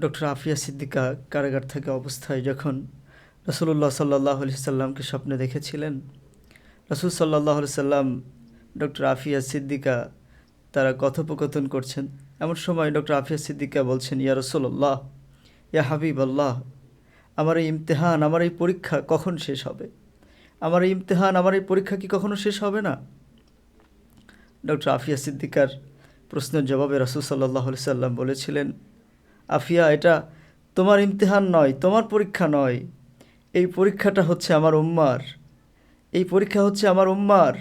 Doctor Afia Siddika কারাগার থাকা অবস্থায় যখন রাসূলুল্লাহ সাল্লাল্লাহু আলাইহি সাল্লামকে স্বপ্নে দেখেছিলেন, রাসূল সাল্লাল্লাহু আলাইহি সাল্লাম ডক্টর আফিয়া সিদ্দিকা তারা কথোপকথন করছেন। এমন সময় ডক্টর আফিয়া সিদ্দিকা বলছেন, ইয়া রাসূলুল্লাহ, ইয়া হাবিবাল্লাহ, আমার এই ইমতিহান, আমার এই পরীক্ষা কখন শেষ হবে? আমার এই ইমতিহান, আমার এই পরীক্ষা কি কখনো শেষ হবে না? ডক্টর আফিয়া সিদ্দিকার প্রশ্নের জবাবে রাসূল সাল্লাল্লাহু আলাইহি সাল্লাম বলেছিলেন, আফিয়া, এটা তোমার ইমতিহান নয়, তোমার পরীক্ষা নয়, এই পরীক্ষাটা হচ্ছে আমার উম্মার, এই পরীক্ষা হচ্ছে আমার উম্মার।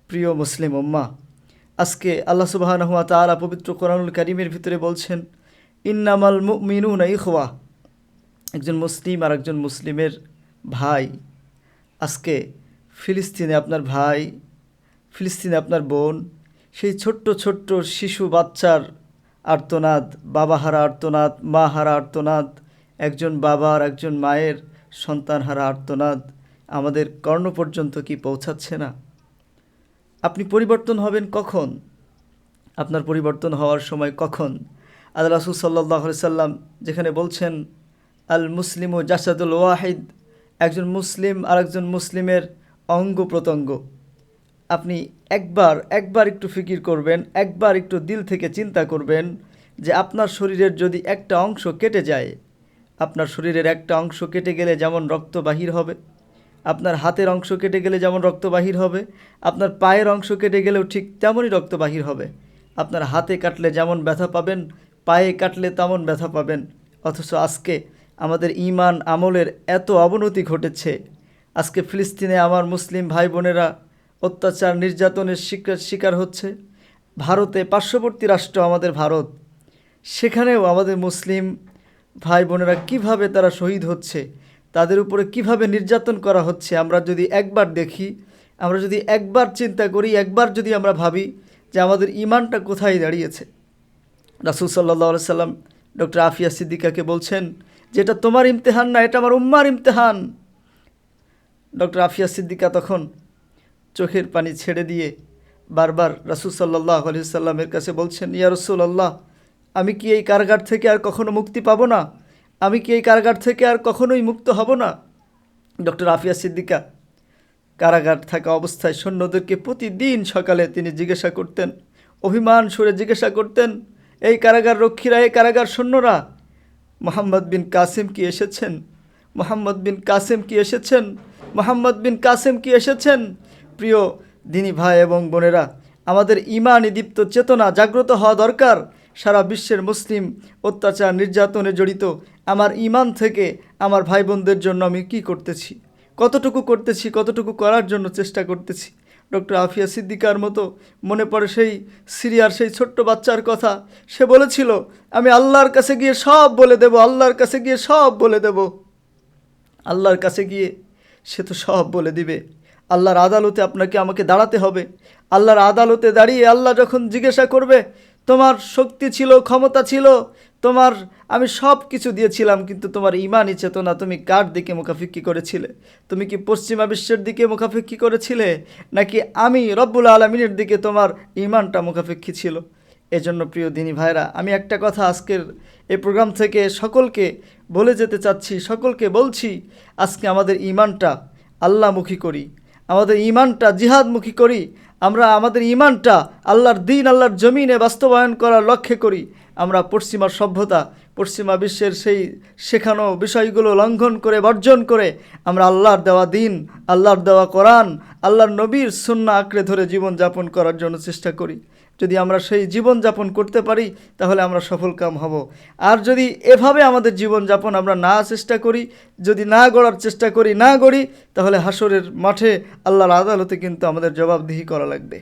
প্রিয় মুসলিম উম্মাহ, আজকে আল্লাহ সুবহানাহু ওয়া তাআলা পবিত্র কোরআনুল কারীমের ভিতরে বলছেন, ইন্নামাল মুমিনুনা ইখওয়া, একজন মুসলিম আর একজন মুসলিমের ভাই। আজকে ফিলিস্তিনে আপনার ভাই, ফিলিস্তিনে আপনার বোন, সেই ছোট্ট ছোট্ট শিশু বাচ্চার আর্তনাদ, বাবাহারা আর্তনাদ, মা হারা আর্তনাদ, একজন বাবার একজন মায়ের সন্তানহারা আর্তনাদ আমাদের কর্ণ পর্যন্ত কি পৌঁছাচ্ছে না? আপনি পরিবর্তন হবেন কখন? আপনার পরিবর্তন হওয়ার সময় কখন? আল্লাহ রাসূল সাল্লাল্লাহু আলাইহি সাল্লাম যেখানে বলছেন, আল মুসলিমু জাসাদুল ওয়াহিদ, একজন মুসলিম আর একজন মুসলিমের অঙ্গ প্রত্যঙ্গ। আপনি একবার একটু ফিকির করবেন, একবার একটু দিল থেকে চিন্তা করবেন যে আপনার শরীরের যদি একটা অংশ কেটে যায়, আপনার শরীরের একটা অংশ কেটে গেলে যেমন রক্ত বাহির হবে, আপনার হাতের অংশ কেটে গেলে যেমন রক্ত বাহির হবে, আপনার পায়ের অংশ কেটে গেলেও ঠিক তেমনই রক্ত বাহির হবে। আপনার হাতে কাটলে যেমন ব্যথা পাবেন, পায়ে কাটলে তেমন ব্যথা পাবেন। অথচ আজকে আমাদের ঈমান আমলের এত অবনতি ঘটেছে। আজকে ফিলিস্তিনে আমার মুসলিম ভাই বোনেরা অত্যাচার নির্যাতনের শিকার হচ্ছে। ভারতে, পার্শ্ববর্তী রাষ্ট্র আমাদের ভারত, সেখানেও আমাদের মুসলিম ভাই বোনেরা কীভাবে তারা শহীদ হচ্ছে, তাদের উপরে কিভাবে নির্যাতন করা হচ্ছে, আমরা যদি একবার দেখি, আমরা যদি একবার চিন্তা করি, একবার যদি আমরা ভাবি যে আমাদের ঈমানটা কোথায় দাঁড়িয়েছে। রাসূল সাল্লাল্লাহু আলাইহি সাল্লাম ডক্টর আফিয়া সিদ্দিকাকে বলছেন যে এটা তোমার ইমতিহান না, এটা আমার উম্মার ইমতিহান। ডক্টর আফিয়া সিদ্দিকা তখন চোখের পানি ছেড়ে দিয়ে বারবার রাসূল সাল্লাল্লাহু আলাইহি সাল্লামের কাছে বলছেন, ইয়া রাসূলুল্লাহ, আমি কি এই কারাগার থেকে আর কখনো মুক্তি পাবো না? আমি কি এই কারাগার থেকে আর কখনোই মুক্ত হব না? ডক্টর আফিয়া সিদ্দিকা কারাগার থাকা অবস্থায় সৈন্যদেরকে প্রতিদিন সকালে তিনি জিজ্ঞাসা করতেন, অভিমান সুরে জিজ্ঞাসা করতেন, এই কারাগার রক্ষীরা, এই কারাগার সৈন্যরা, মোহাম্মদ বিন কাসেম কি এসেছেন? মোহাম্মদ বিন কাসেম কি এসেছেন? মোহাম্মদ বিন কাসেম কি এসেছেন? প্রিয় দিনী ভাই এবং বোনেরা, আমাদের ঈমানে দীপ্ত চেতনা জাগ্রত হওয়া দরকার। সারা বিশ্বের মুসলিম অত্যাচার নির্যাতনে জড়িত। আমার ঈমান থেকে আমার ভাই বোনদের জন্য আমি কি করতেছি, কতটুকু করতেছি, কতটুকু করার জন্য চেষ্টা করতেছি। ডক্টর আফিয়া সিদ্দিকার মতো মনে পড়ে সেই সিরিয়ার সেই ছোট্ট বাচ্চার কথা। সে বলেছিল, আমি আল্লাহর কাছে গিয়ে সব বলে দেব, আল্লাহর কাছে গিয়ে সব বলে দেব। আল্লাহর কাছে গিয়ে সে তো সব বলে দিবে। আল্লাহর আদালতে আপনাকে আমাকে দাঁড়াতে হবে। আল্লাহর আদালতে দাঁড়িয়ে আল্লাহ যখন জিজ্ঞাসা করবে, তোমার শক্তি ছিল, ক্ষমতা ছিল, আমি সব কিছু দিয়েছিলাম, কিন্তু তোমার ঈমানি চেতনা তুমি কার দিকে মুখাফিক্কি করেছিলে? তুমি কি পশ্চিমা বিশ্বের দিকে মুখাফিক্কি করেছিলে, নাকি আমি রব্বুল আলামিনের দিকে তোমার ঈমানটা মুখাফিক্কি ছিল? এজন্য প্রিয় দিনী ভাইরা, আমি একটা কথা আজকের এই প্রোগ্রাম থেকে সকলকে বলে যেতে চাচ্ছি, সকলকে বলছি, আজকে আমাদের ঈমানটা আল্লাহমুখী করি, আমাদের ঈমানটা জিহাদমুখী করি। আমরা আমাদের ঈমানটা আল্লাহর দ্বীন, আল্লাহর জমিনে বাস্তবায়ন করার লক্ষ্যে করি। আমরা পশ্চিমা সভ্যতা, পশ্চিমা বিশ্বের সেই শেখানো বিষয়গুলো লঙ্ঘন করে, বর্জন করে আমরা আল্লাহর দেওয়া দ্বীন, আল্লাহর দেওয়া কোরআন, আল্লাহর নবীর সুন্নাহ আঁকড়ে ধরে জীবনযাপন করার জন্য চেষ্টা করি। যদি আমরা সেই জীবনযাপন করতে পারি তাহলে আমরা সফলকাম হব। আর যদি এভাবে আমাদের জীবনযাপন আমরা না চেষ্টা করি, যদি না গড়ার চেষ্টা করি, না গড়ি, তাহলে হাসরের মাঠে আল্লাহর আদালতে কিন্তু আমাদের জবাবদিহি করা লাগবে।